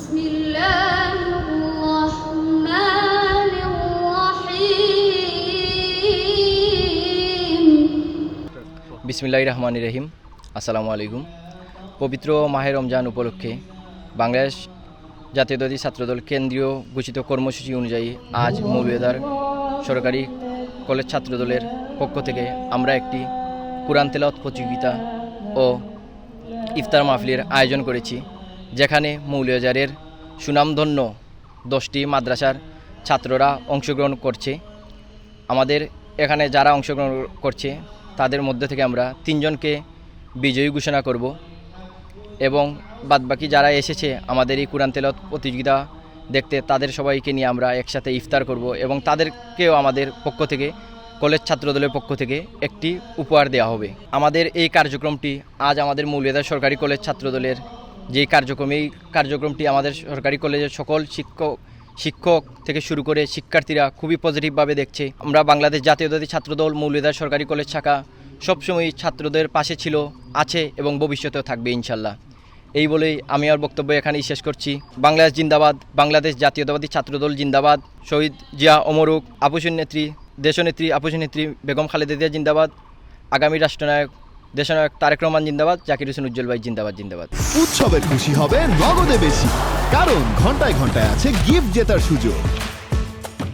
বিসমিল্লাহির রহমানির রহিম। আসসালামু আলাইকুম। পবিত্র মাহে রমজান উপলক্ষে বাংলাদেশ জাতীয়তাবাদী ছাত্রদল কেন্দ্রীয় ঘোষিত কর্মসূচি অনুযায়ী আজ মৌলভীবাজার সরকারি কলেজ ছাত্রদলের পক্ষ থেকে আমরা একটি কুরআন তেলাওয়াত প্রতিযোগিতা ও ইফতার মাহফিলের আয়োজন করেছি, যেখানে মৌলভীবাজারের সুনামধন্য 10টি মাদ্রাসার ছাত্ররা অংশগ্রহণ করছে। আমাদের এখানে যারা অংশগ্রহণ করছে তাদের মধ্যে থেকে আমরা 3 জনকে বিজয়ী ঘোষণা করব এবং বাদবাকি যারা এসেছে আমাদের এই কুরআন তেলাওয়াত প্রতিযোগিতা দেখতে, তাদের সবাইকে নিয়ে আমরা একসাথে ইফতার করব এবং তাদেরকেও আমাদের পক্ষ থেকে, কলেজ ছাত্রদলের পক্ষ থেকে একটি উপহার দেওয়া হবে। আমাদের এই কার্যক্রমটি আজ আমাদের মৌলভীবাজার সরকারি কলেজ ছাত্রদলের যে কার্যক্রমটি আমাদের সরকারি কলেজের সকল শিক্ষক থেকে শুরু করে শিক্ষার্থীরা খুবই পজিটিভভাবে দেখছে। আমরা বাংলাদেশ জাতীয়তাবাদী ছাত্রদল মৌলভীবাজার সরকারি কলেজ শাখা সবসময় ছাত্রদের পাশে ছিল, আছে এবং ভবিষ্যতেও থাকবে ইনশাল্লাহ। এই বলেই আমি আমার বক্তব্য এখানেই শেষ করছি। বাংলাদেশ জিন্দাবাদ, বাংলাদেশ জাতীয়তাবাদী ছাত্রদল জিন্দাবাদ, শহীদ জিয়া অমরুক, আপসীর নেত্রী, দেশনেত্রী আপসীর নেত্রী বেগম খালেদা জিয়া জিন্দাবাদ, আগামী রাষ্ট্রনায়ক দেশনায়ক তারেক রহমান জিন্দাবাদ, জাকির হোসেন উজ্জ্বল ভাই জিন্দাবাদ জিন্দাবাদ। উৎসবের খুশি হবে নগদে বেশি, কারণ ঘন্টায় ঘন্টায় আছে গিফট জেতার সুযোগ।